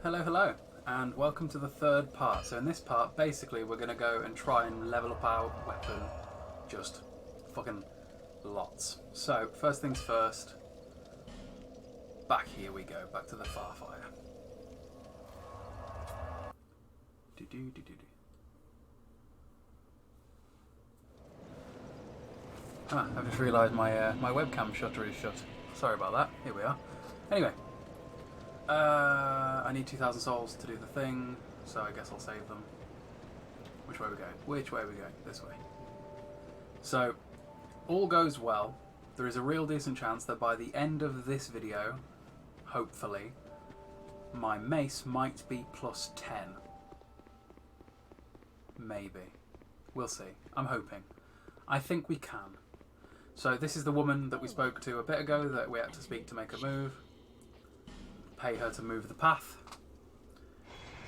Hello, and welcome to the third part. So in this part, basically, we're going to go and try and level up our weapon just fucking lots. So, first things first, back here we go, back to the Farfire. I've just realised my webcam shutter is shut. Sorry about that. Here we are. Anyway. I need 2,000 souls to do the thing, so I guess I'll save them. Which way are we going? Which way are we going? This way. So, all goes well. There is a real decent chance that by the end of this video, hopefully, my mace might be plus 10. Maybe. We'll see. I'm hoping. I think we can. So this is the woman that we spoke to a bit ago that we had to speak to make a move. Pay her to move the path.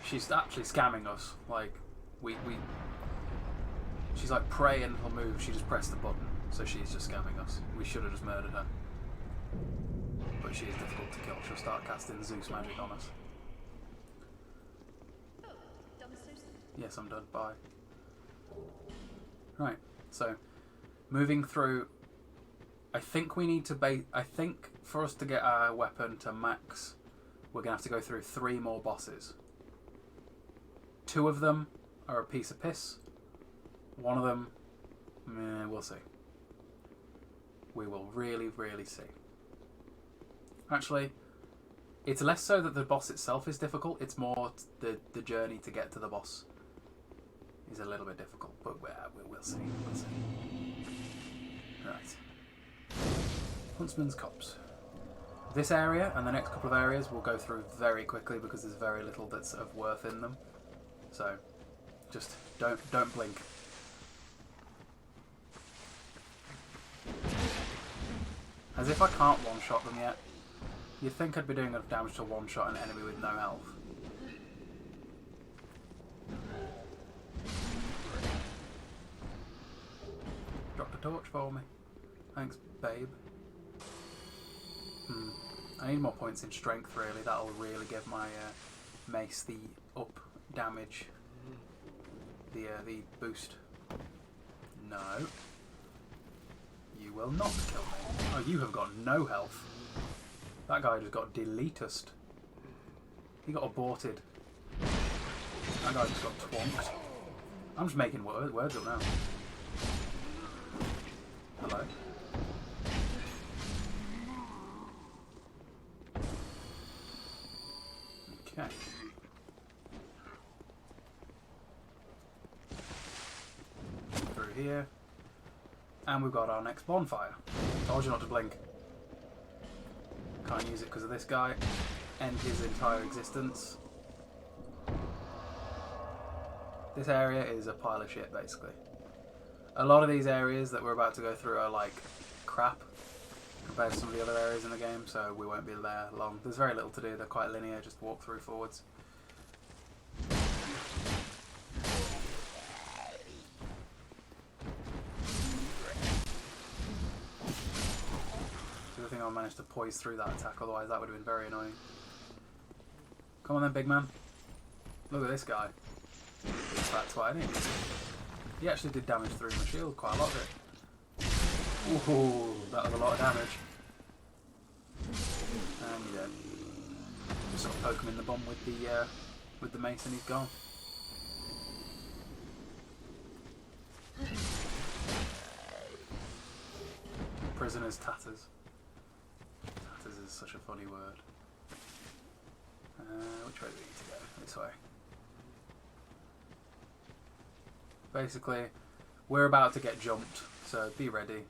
She's actually scamming us. Like, she's like praying for move. She just pressed the button, so she's just scamming us. We should have just murdered her, but she is difficult to kill. She'll start casting Zeus magic on us. Yes, I'm done. Bye. Right. So, moving through. I think we need to I think for us to get our weapon to max, we're going to have to go through 3 more bosses. 2 of them are a piece of piss. 1 of them, we'll see. We will really, really see. Actually, it's less so that the boss itself is difficult, it's more the journey to get to the boss is a little bit difficult, but we'll see. We'll see. Right. Huntsman's Copse. This area and the next couple of areas we'll go through very quickly because there's very little that's of worth in them. So, just don't blink. As if I can't one-shot them yet. You'd think I'd be doing enough damage to one-shot an enemy with no health. Drop a torch for me. Thanks, babe. I need more points in strength, really. That'll really give my mace the up damage. The boost. No. You will not kill me. Oh, you have got no health. That guy just got deletused. He got aborted. That guy just got twonked. I'm just making words up now. Hello. Okay. Through here. And we've got our next bonfire. Told you not to blink. Can't use it because of this guy. End his entire existence. This area is a pile of shit, basically. A lot of these areas that we're about to go through are like crap compared to some of the other areas in the game, so we won't be there long. There's very little to do, they're quite linear, just walk through forwards. Good thing I managed to poise through that attack, otherwise that would have been very annoying. Come on then, big man. Look at this guy. That's what I need. He actually did damage through my shield, quite a lot of it. Ooh, that was a lot of damage. And you're dead. Just sort of poke him in the bum with the mace and he's gone. Prisoner's tatters. Tatters is such a funny word. Which way do we need to go? This way. Basically, we're about to get jumped, so be ready.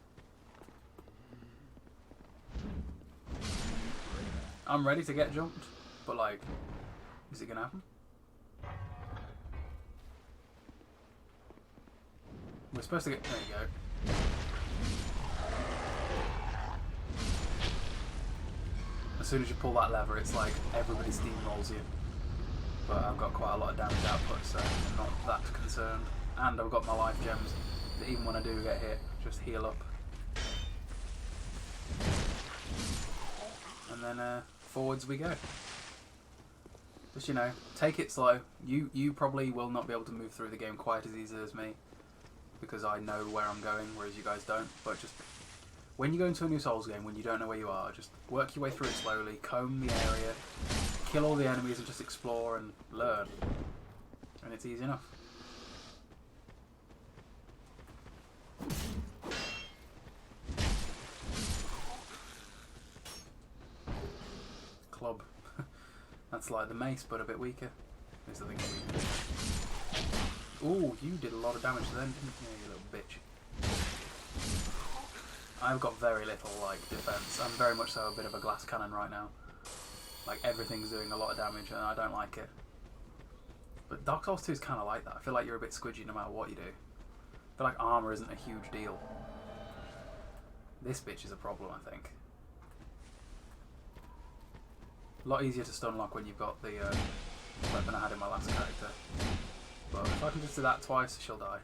I'm ready to get jumped, but like, is it gonna happen? We're supposed to get, there you go. As soon as you pull that lever, it's like everybody steamrolls you. But I've got quite a lot of damage output, so I'm not that concerned. And I've got my life gems that even when I do get hit, just heal up. And then forwards we go. Just, you know, take it slow. You probably will not be able to move through the game quite as easily as me, because I know where I'm going, whereas you guys don't. But just, when you go into a new Souls game, when you don't know where you are, just work your way through it slowly, comb the area, kill all the enemies and just explore and learn. And it's easy enough. Club. That's like the mace, but a bit weaker. Is the thing weaker. Ooh, you did a lot of damage to them, didn't you, you little bitch? I've got very little, like, defense. I'm very much so a bit of a glass cannon right now. Like, everything's doing a lot of damage, and I don't like it. But Dark Souls 2 is kind of like that. I feel like you're a bit squidgy no matter what you do. I feel like armour isn't a huge deal. This bitch is a problem, I think. A lot easier to stun lock when you've got the weapon I had in my last character. But if I can just do that twice, she'll die.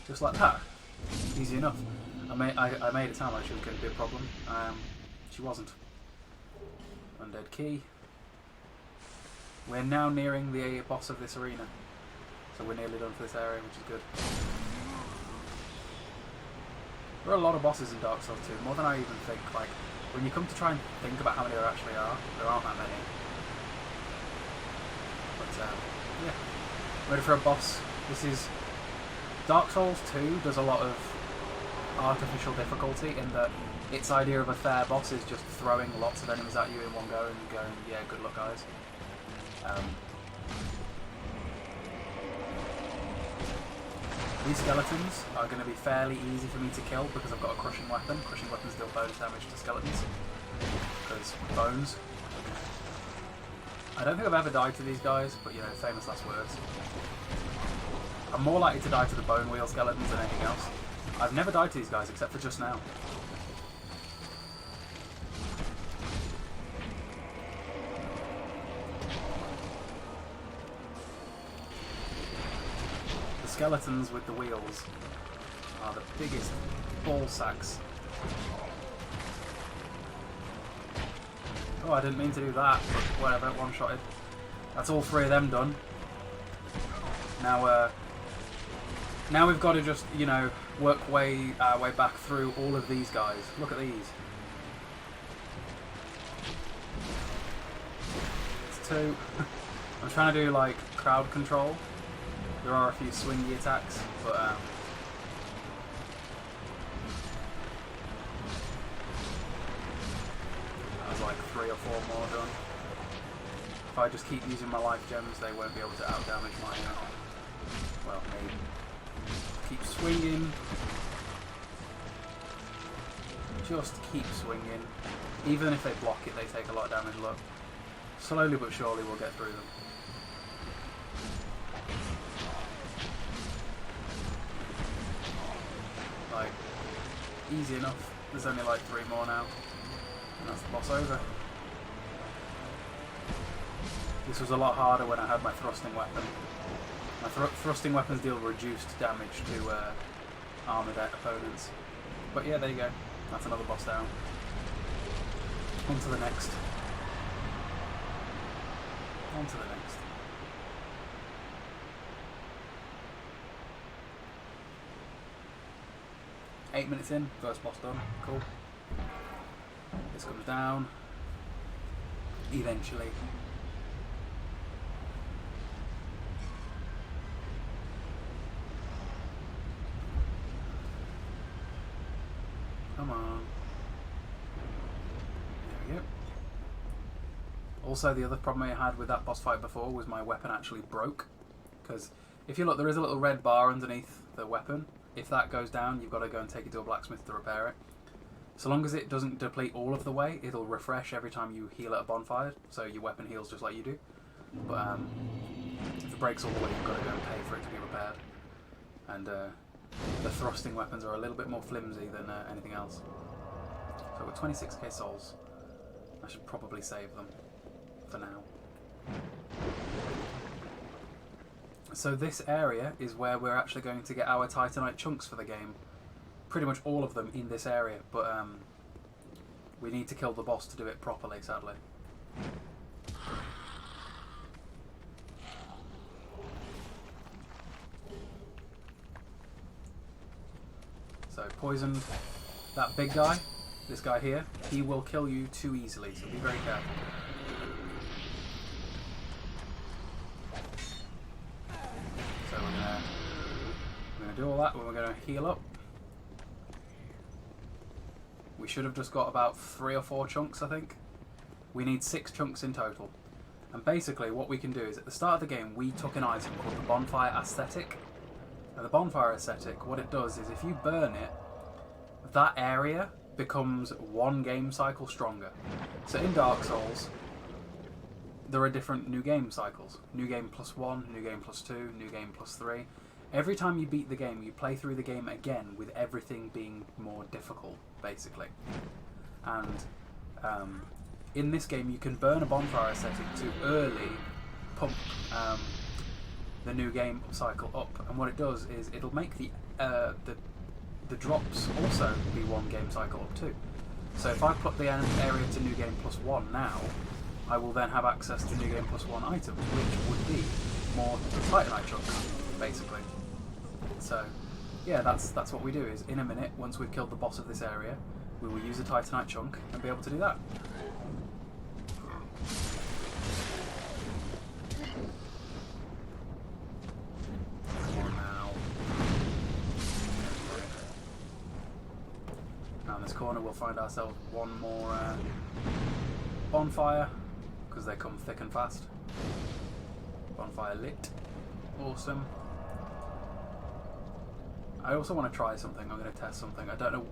Just like that. Easy enough. I made it sound like she was going to be a problem. She wasn't. Undead key. We're now nearing the boss of this arena. So we're nearly done for this area, which is good. There are a lot of bosses in Dark Souls 2, more than I even think. Like, when you come to try and think about how many there actually are, there aren't that many. But, yeah. Ready for a boss. This is... Dark Souls 2 does a lot of artificial difficulty in that its idea of a fair boss is just throwing lots of enemies at you in one go and going, yeah, good luck, guys. These skeletons are going to be fairly easy for me to kill because I've got a crushing weapon. Crushing weapons deal bonus damage to skeletons. Because bones. I don't think I've ever died to these guys, but you know, famous last words. I'm more likely to die to the bone wheel skeletons than anything else. I've never died to these guys except for just now. The skeletons with the wheels are the biggest ball sacks. Oh, I didn't mean to do that, but whatever, one-shotted. That's all three of them done. Now we've got to just, you know, work our way back through all of these guys. Look at these. It's two. I'm trying to do, like, crowd control. There are a few swingy attacks, but, that was like 3 or 4 more done. If I just keep using my life gems, they won't be able to out-damage my, well, me. Keep swinging. Just keep swinging. Even if they block it, they take a lot of damage. Look. Slowly but surely we'll get through them. Like, easy enough. There's only like 3 more now. And that's the boss over. This was a lot harder when I had my thrusting weapon. My thrusting weapons deal reduced damage to armoured opponents. But yeah, there you go. That's another boss down. On to the next. On to the next. Eight minutes in, first boss done. Cool. This comes down. Eventually. Come on. There we go. Also, the other problem I had with that boss fight before was my weapon actually broke. Because if you look, there is a little red bar underneath the weapon. If that goes down, you've got to go and take it to a blacksmith to repair it. So long as it doesn't deplete all of the way, it'll refresh every time you heal at a bonfire. So your weapon heals just like you do. But if it breaks all the way, you've got to go and pay for it to be repaired. And the thrusting weapons are a little bit more flimsy than anything else. So with 26k souls, I should probably save them for now. So this area is where we're actually going to get our Titanite chunks for the game. Pretty much all of them in this area, but we need to kill the boss to do it properly, sadly. So poisoned. That big guy, this guy here, he will kill you too easily, so be very careful. So we're gonna do all that, but we're gonna heal up. We should have just got about 3 or 4 chunks, I think. We need 6 chunks in total. And basically what we can do is, at the start of the game, we took an item called the Bonfire Aesthetic. Now the Bonfire Aesthetic, what it does is if you burn it, that area becomes 1 game cycle stronger. So in Dark Souls, there are different new game cycles. New game +1, new game +2, new game +3. Every time you beat the game, you play through the game again with everything being more difficult, basically. And in this game, you can burn a Bonfire Aesthetic to early pump the new game cycle up. And what it does is it'll make the drops also be 1 game cycle up too. So if I put the area to new game +1 now, I will then have access to new game +1 items, which would be more Titanite chunks, basically. So yeah, that's what we do, is in a minute, once we've killed the boss of this area, we will use a Titanite chunk and be able to do that. Now in this corner we'll find ourselves 1 more bonfire, because they come thick and fast. Bonfire lit. Awesome. I also want to try something. I'm going to test something. I don't know.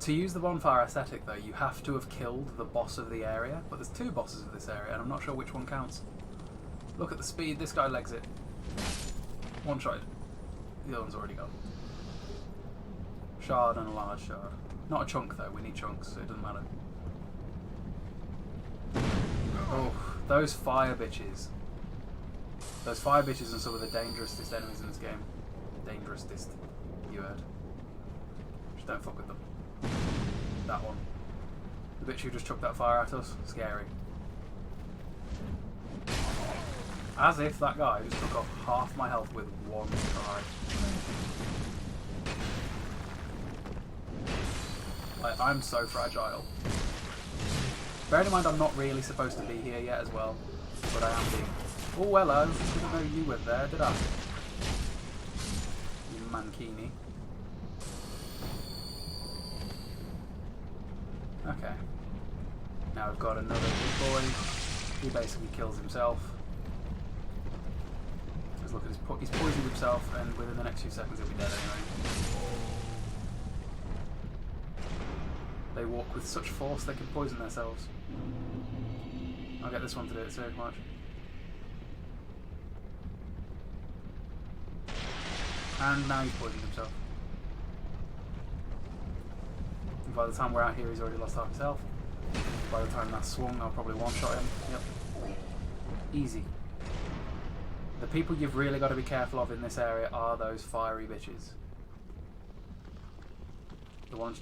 To use the Bonfire Aesthetic though, you have to have killed the boss of the area, but there's 2 bosses of this area and I'm not sure which one counts. Look at the speed, this guy legs it. 1 shot. The other one's already gone. Shard and a large shard. Not a chunk though, we need chunks, so it doesn't matter. Oh, those fire bitches. Those fire bitches are some of the dangerousest enemies in this game. Dangerousest, you heard. Just don't fuck with them. That one. The bitch who just chucked that fire at us, scary. As if that guy just took off half my health with 1 try. Like, I'm so fragile. Bearing in mind I'm not really supposed to be here yet as well, but I am being... Oh, hello. Didn't know you were there, did I? You mankini. Okay. Now we've got another big boy. He basically kills himself. Just look at he's poisoned himself, and within the next few seconds he'll be dead anyway. They walk with such force they can poison themselves. I'll get this one to do it so much. And now he's poisoned himself. And by the time we're out here, he's already lost half his health. By the time that's swung, I'll probably 1-shot him. Yep. Easy. The people you've really got to be careful of in this area are those fiery bitches. The ones,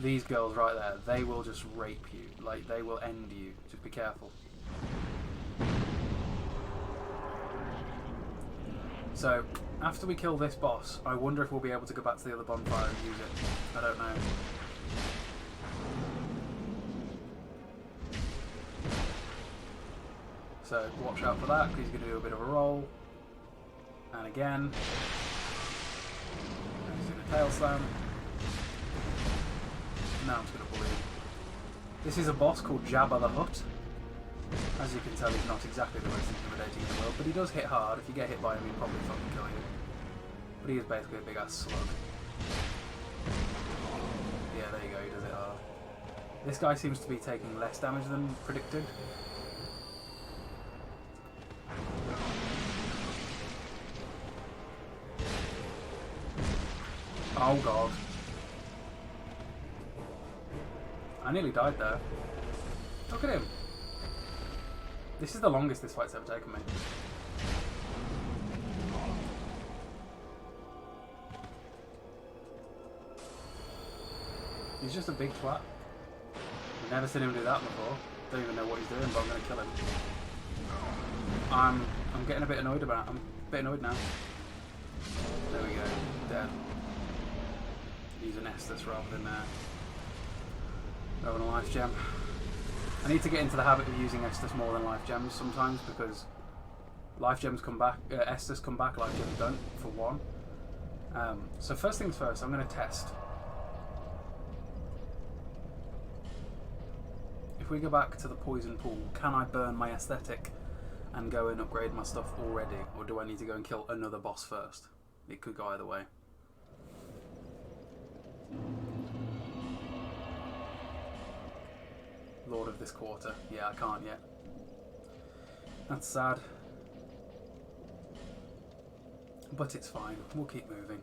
these girls right there, they will just rape you. Like, they will end you. Just be careful. So, after we kill this boss, I wonder if we'll be able to go back to the other bonfire and use it. I don't know. So, watch out for that, because he's going to do a bit of a roll. And again. And he's doing a tail slam. Now I'm just going to bully him. This is a boss called Jabba the Hutt. As you can tell, he's not exactly the most intimidating in the world, but he does hit hard. If you get hit by him, he'll probably fucking kill you. But he is basically a big ass slug. Yeah, there you go, he does it hard. This guy seems to be taking less damage than predicted. Oh god. I nearly died there. Look at him. This is the longest this fight's ever taken me. He's just a big twat. Never seen him do that before. Don't even know what he's doing, but I'm going to kill him. I'm getting a bit annoyed about. I'm a bit annoyed now. There we go. Dead. Use an Estus rather than a life gem. I need to get into the habit of using Estus more than life gems sometimes because life gems come back, Estus come back, life gems don't, for one. So first things first, I'm going to test. If we go back to the poison pool, can I burn my aesthetic and go and upgrade my stuff already? Or do I need to go and kill another boss first? It could go either way. Lord of this quarter. Yeah, I can't yet. That's sad. But it's fine. We'll keep moving.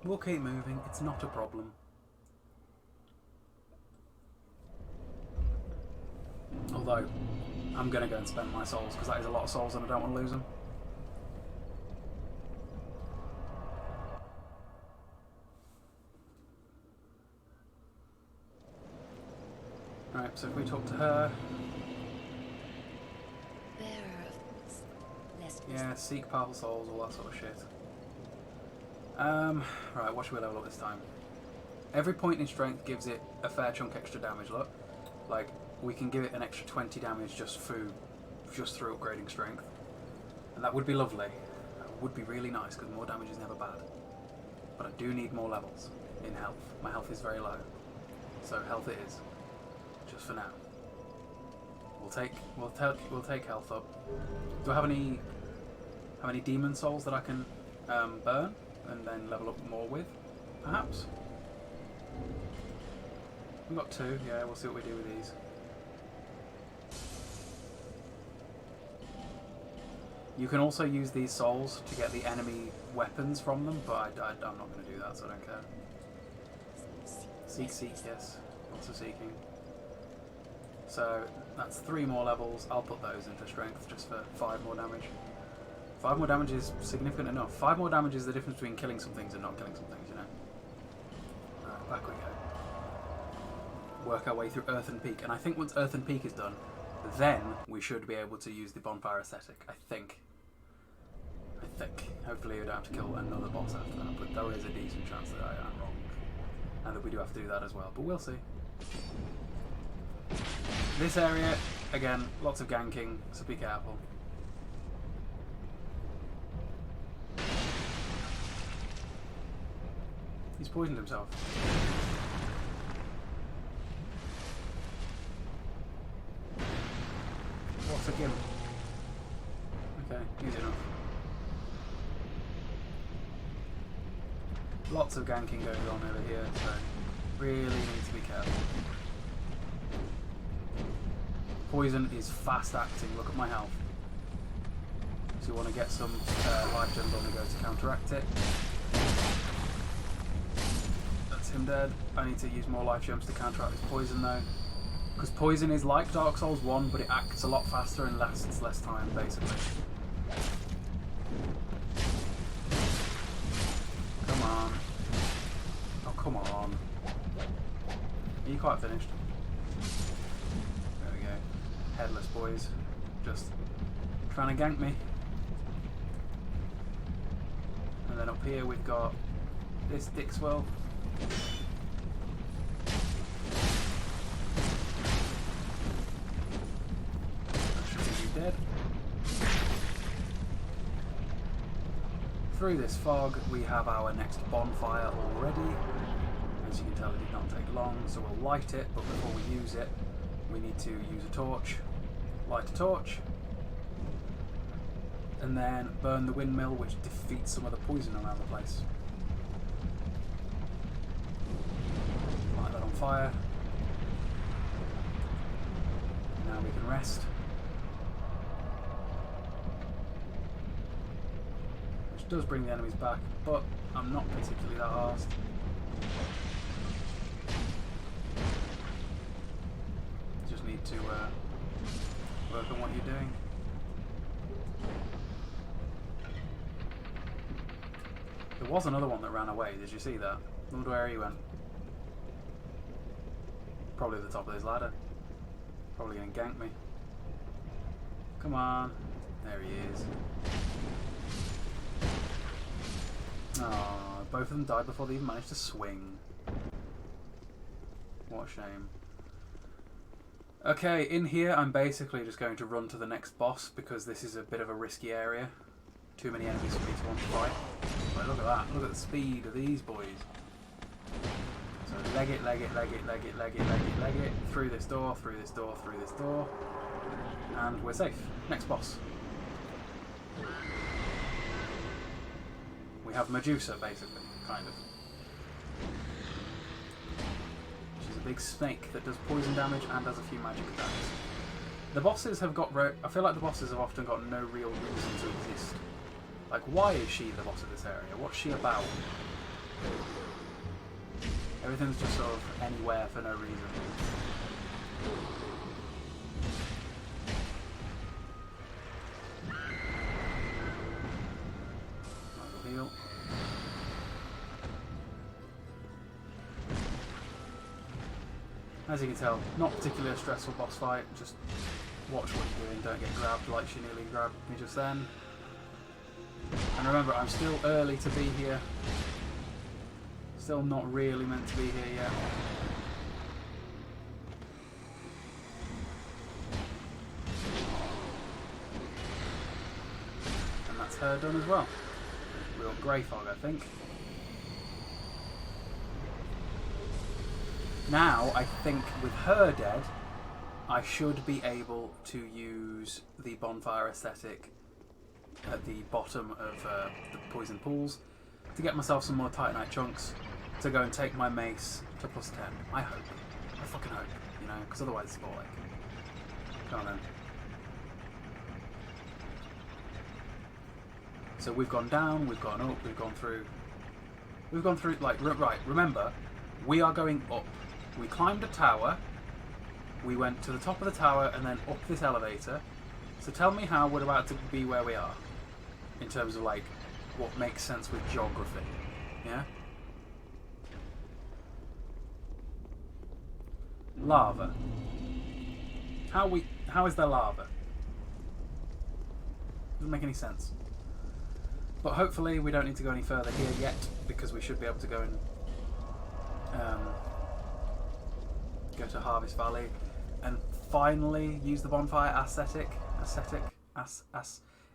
We'll keep moving. It's not a problem. Although, I'm going to go and spend my souls, because that is a lot of souls and I don't want to lose them. Right, so if we talk to her... Yeah, seek powerful souls, all that sort of shit. Right, what should we level up this time? Every point in strength gives it a fair chunk extra damage, look. Like, we can give it an extra 20 damage just through upgrading strength. And that would be lovely. That would be really nice, because more damage is never bad. But I do need more levels in health. My health is very low. So health it is. Just for now. We'll take health up. Do I have any demon souls that I can burn and then level up more with? Perhaps? We've got 2, yeah, we'll see what we do with these. You can also use these souls to get the enemy weapons from them, but I'm not going to do that, so I don't care. Seek, yes. Lots of seeking. So, that's 3 more levels. I'll put those into strength just for 5 more damage. 5 more damage is significant enough. 5 more damage is the difference between killing some things and not killing some things, you know. Alright, back we go. Work our way through Earthen Peak. And I think once Earthen Peak is done, then we should be able to use the bonfire aesthetic. I think. Hopefully we don't have to kill another boss after that, but there is a decent chance that I am wrong. And that we do have to do that as well, but we'll see. This area, again, lots of ganking, so be careful. He's poisoned himself. What's a gimp? Okay, easy enough. Lots of ganking going on over here, so really need to be careful. Poison is fast acting, look at my health. So you want to get some life gems on the go to counteract it. That's him dead. I need to use more life gems to counteract this poison though. Because poison is like Dark Souls 1, but it acts a lot faster and lasts less time, basically. Come on. Oh, come on. Are you quite finished? There we go. Headless boys. Just trying to gank me. And then up here we've got this Dixwell. Dead. Through this fog we have our next bonfire already. As you can tell, it did not take long, so we'll light it, but before we use it we need to use a torch. Light a torch and then burn the windmill, which defeats some of the poison around the place. Light that on fire. Now we can rest. Does bring the enemies back, but I'm not particularly that arsed. Just need to work on what you're doing. There was another one that ran away, did you see that? I wonder where he went. Probably at the top of this ladder. Probably going to gank me. Come on. There he is. Oh, both of them died before they even managed to swing. What a shame. Okay, in here I'm basically just going to run to the next boss because this is a bit of a risky area. Too many enemies for me to want to fight. But look at that. Look at the speed of these boys. So leg it, leg it, leg it, leg it, leg it, leg it, leg it. Through this door, through this door, through this door. And we're safe. Next boss. We have Medusa, basically, kind of. She's a big snake that does poison damage and does a few magic attacks. The bosses have got... I feel like the bosses have often got no real reason to exist. Like, why is she the boss of this area? What's she about? Everything's just sort of anywhere for no reason. Heal. As you can tell, not particularly a stressful boss fight, just watch what you're doing, don't get grabbed like she nearly grabbed me just then. And remember, I'm still early to be here. Still not really meant to be here yet. And that's her done as well. Real grey fog, I think. Now, I think with her dead, I should be able to use the bonfire aesthetic at the bottom of the poison pools to get myself some more titanite chunks to go and take my mace to +10. I hope. I fucking hope, you know, because otherwise it's boring. Come on then. So we've gone down, we've gone up, we've gone through, like, right, remember, we are going up. We climbed a tower, we went to the top of the tower and then up this elevator. So tell me how we're about to be where we are, in terms of, like, what makes sense with geography, yeah? Lava. How is there lava? Doesn't make any sense. But hopefully we don't need to go any further here yet, because we should be able to go and go to Harvest Valley and finally use the bonfire aesthetic.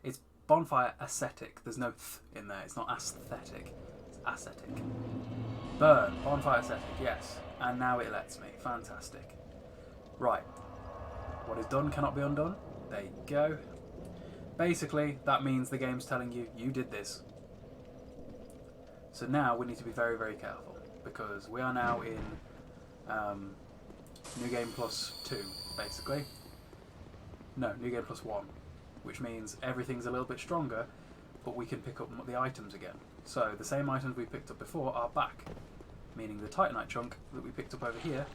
It's bonfire ascetic. There's no th in there. It's not aesthetic. It's ascetic. Burn. Bonfire ascetic. Yes. And now it lets me. Fantastic. Right. What is done cannot be undone. There you go. Basically, that means the game's telling you, you did this. So now we need to be very, very careful, because we are now in New Game +2, basically. No, New Game +1, which means everything's a little bit stronger, but we can pick up the items again. So the same items we picked up before are back, meaning the titanite chunk that we picked up over here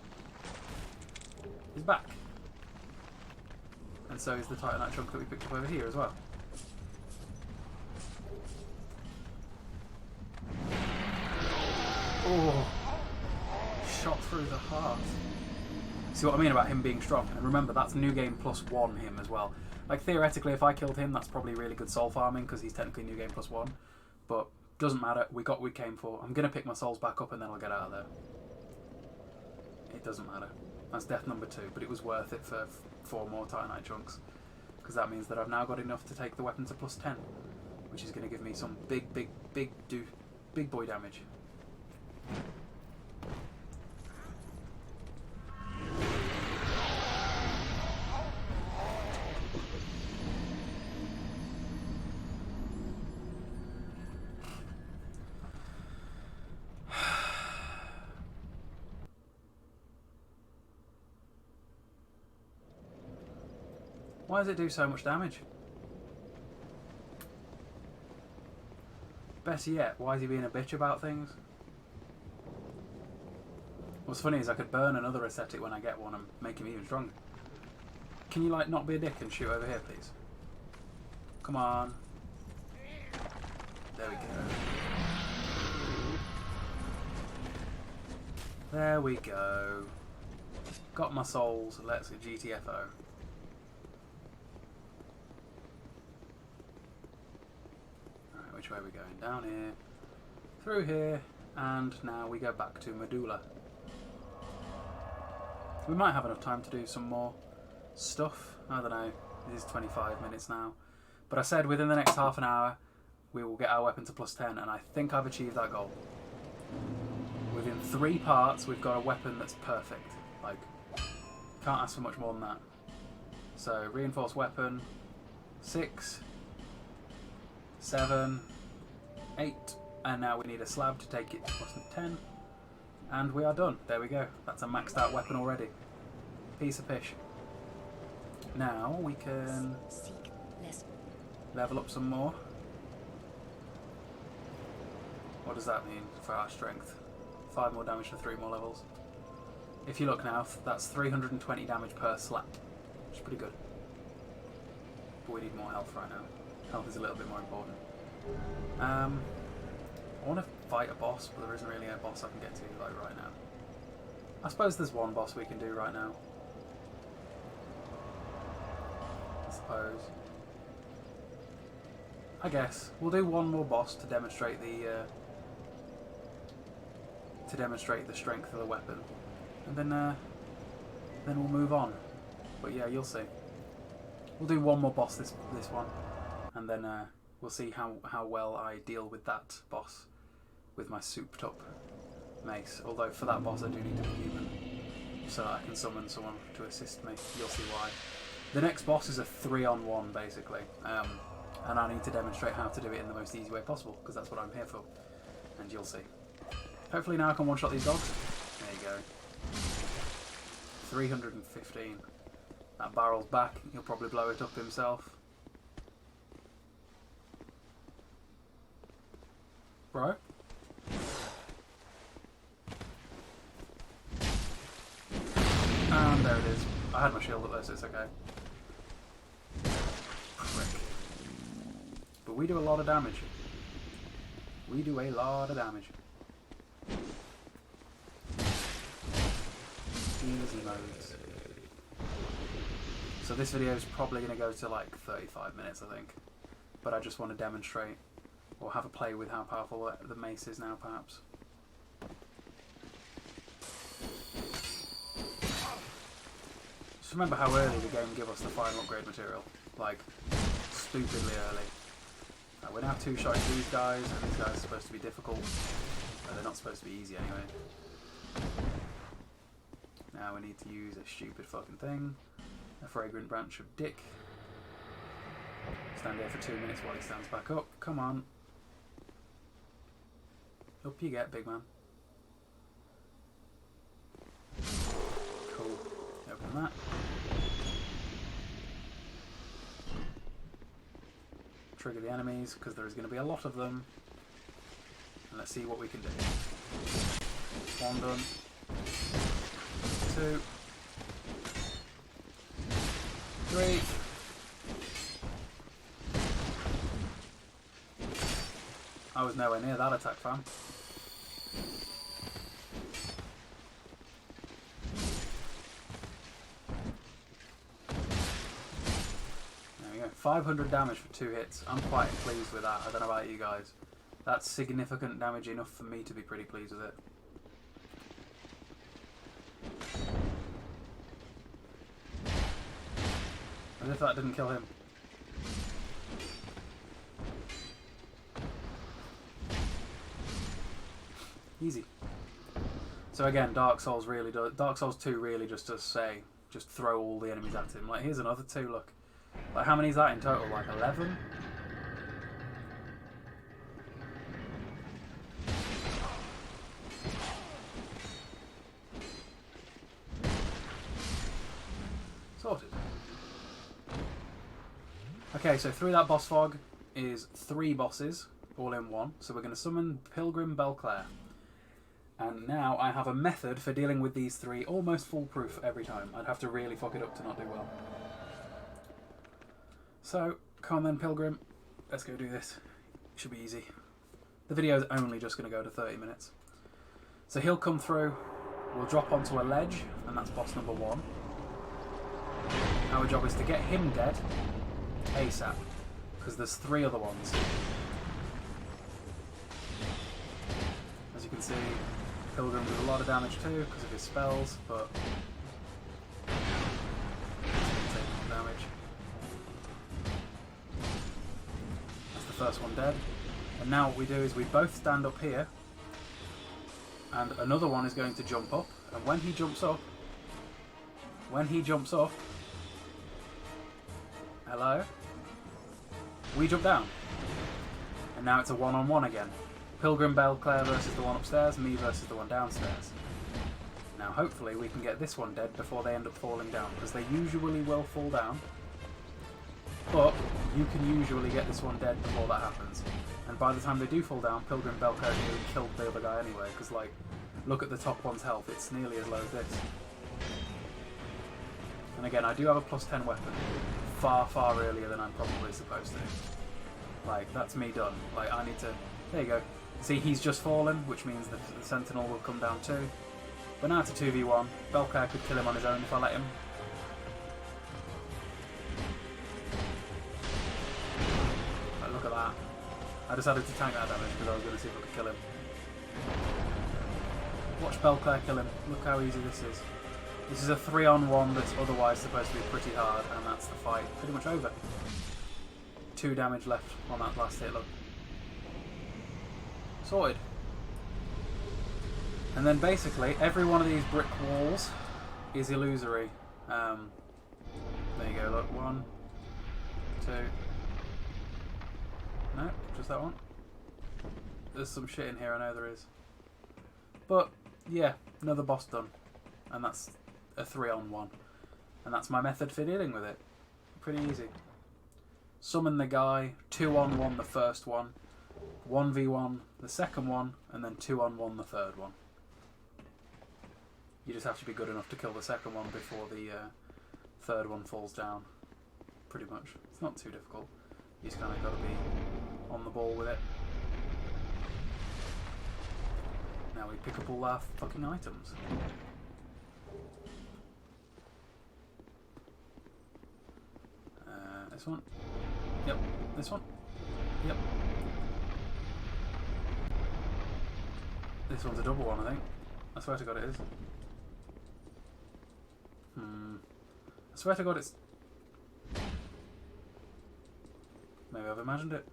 is back. And so is the titanite chunk that we picked up over here as well. Oh, shot through the heart. See what I mean about him being strong? And remember, that's New Game +1 him as well. Like, theoretically, if I killed him, that's probably really good soul farming, because he's technically New Game +1. But doesn't matter, we got what we came for. I'm going to pick my souls back up and then I'll get out of there. It doesn't matter. That's death number 2, but it was worth it for 4 more titanite chunks, because that means that I've now got enough to take the weapon to +10, which is going to give me some big boy damage. Why does it do so much damage? Better yet, why is he being a bitch about things? What's funny is I could burn another ascetic when I get one and make him even stronger. Can you, like, not be a dick and shoot over here, please? Come on. There we go. There we go. Got my souls. Let's get GTFO. Alright, which way are we going? Down here. Through here. And now we go back to Medulla. We might have enough time to do some more stuff. I don't know. It is 25 minutes now. But I said within the next half an hour we will get our weapon to +10, and I think I've achieved that goal. Within 3 parts we've got a weapon that's perfect. Like, can't ask for much more than that. So, reinforced weapon, 6, 7, 8, and now we need a slab to take it to +10. And we are done. There we go. That's a maxed out weapon already. Piece of pish. Now we can level up some more. What does that mean for our strength? 5 more damage for 3 more levels. If you look now, that's 320 damage per slap, which is pretty good. But we need more health right now. Health is a little bit more important. I want to fight a boss, but there isn't really a boss I can get to like right now. I suppose there's one boss we can do right now. I suppose. I guess we'll do one more boss to demonstrate the strength of the weapon, and then we'll move on. But yeah, you'll see. We'll do one more boss this one, and then we'll see how well I deal with that boss with my souped up mace. Although for that boss I do need to be human, so I can summon someone to assist me. You'll see why. The next boss is a 3-on-1 basically, and I need to demonstrate how to do it in the most easy way possible, because that's what I'm here for, and you'll see. Hopefully now I can one-shot these dogs. There you go. 315. That barrel's back. He'll probably blow it up himself. Bro? And there it is. I had my shield up there, so it's okay. Prick. But we do a lot of damage. We do a lot of damage. Easy modes. So this video is probably going to go to like 35 minutes, I think. But I just want to demonstrate, or have a play with how powerful the mace is now, perhaps. Just remember how early the game gave us the final upgrade material. Like, stupidly early. We're now 2-shotting these guys, and these guys are supposed to be difficult. But they're not supposed to be easy anyway. Now we need to use a stupid fucking thing. A fragrant branch of dick. Stand there for 2 minutes while he stands back up. Come on. Up you get, big man. Cool. Open that. Trigger the enemies, because there is going to be a lot of them. And let's see what we can do. 1 done. 2. 3. I was nowhere near that attack, fam. There we go. 500 damage for 2 hits. I'm quite pleased with that. I don't know about you guys. That's significant damage enough for me to be pretty pleased with it. As if that didn't kill him. Easy. So again, Dark Souls 2 really just does say, just throw all the enemies at him. Like, here's another 2, look. Like, how many is that in total? Like 11? Sorted. Okay, so through that boss fog is 3 bosses, all in one. So we're going to summon Pilgrim Belclair. And now I have a method for dealing with these 3 almost foolproof every time. I'd have to really fuck it up to not do well. So, come on then, Pilgrim. Let's go do this. Should be easy. The video is only just going to go to 30 minutes. So he'll come through. We'll drop onto a ledge, and that's boss number 1. Our job is to get him dead ASAP, because there's 3 other ones. As you can see, Pilgrim does a lot of damage too because of his spells, but he's taking damage. That's the first one dead. And now what we do is we both stand up here, and another one is going to jump up, and when he jumps up, hello, we jump down. And now it's a one-on-one again. Pilgrim Belclair versus the one upstairs, me versus the one downstairs. Now hopefully we can get this one dead before they end up falling down, because they usually will fall down. But you can usually get this one dead before that happens. And by the time they do fall down, Pilgrim Belclair nearly killed the other guy anyway, because like, look at the top one's health, it's nearly as low as this. And again, I do have a +10 weapon, far earlier than I'm probably supposed to. Like, that's me done. Like, I need to... There you go. See, he's just fallen, which means the Sentinel will come down too. But now it's a 2v1. Belclair could kill him on his own if I let him. Like, look at that. I decided to tank that damage because I was going to see if I could kill him. Watch Belclair kill him. Look how easy this is. This is a 3-on-1 that's otherwise supposed to be pretty hard, and that's the fight pretty much over. 2 damage left on that last hit, look. Sorted. And then basically, every one of these brick walls is illusory. There you go, look. 1, 2... No, just that one. There's some shit in here, I know there is. But, yeah, another boss done. And that's a 3-on-1. And that's my method for dealing with it. Pretty easy. Summon the guy, 2-on-1 the first one, 1v1 the second one, and then 2-on-1 the third one. You just have to be good enough to kill the second one before the third one falls down. Pretty much. It's not too difficult. You just kind of got to be on the ball with it. Now we pick up all our fucking items. This one? Yep. This one? Yep. This one's a double one, I think. I swear to God it is. I swear to God it's... Maybe I've imagined it.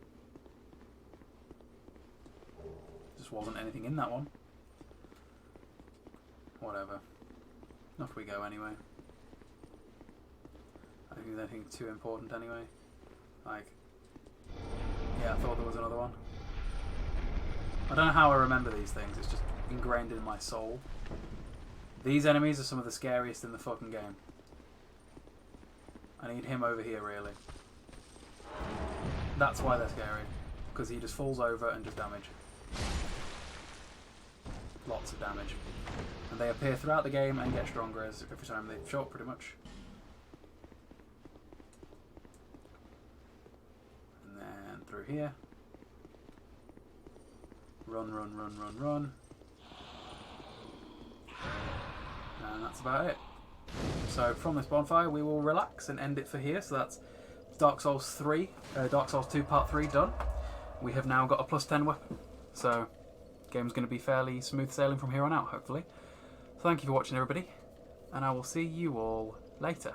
Just wasn't anything in that one. Whatever. Off we go anyway. I don't think there's anything too important anyway. Like, yeah, I thought there was another one. I don't know how I remember these things, it's just ingrained in my soul. These enemies are some of the scariest in the fucking game. I need him over here, really. That's why they're scary. Because he just falls over and does damage. Lots of damage. And they appear throughout the game and get stronger every time they show up, pretty much. And then through here. Run, run, run, run, run. And that's about it. So from this bonfire we will relax and end it for here. So that's Dark Souls 3, Dark Souls 2 Part 3 done. We have now got a +10 weapon. So game's going to be fairly smooth sailing from here on out, hopefully. Thank you for watching, everybody, and I will see you all later.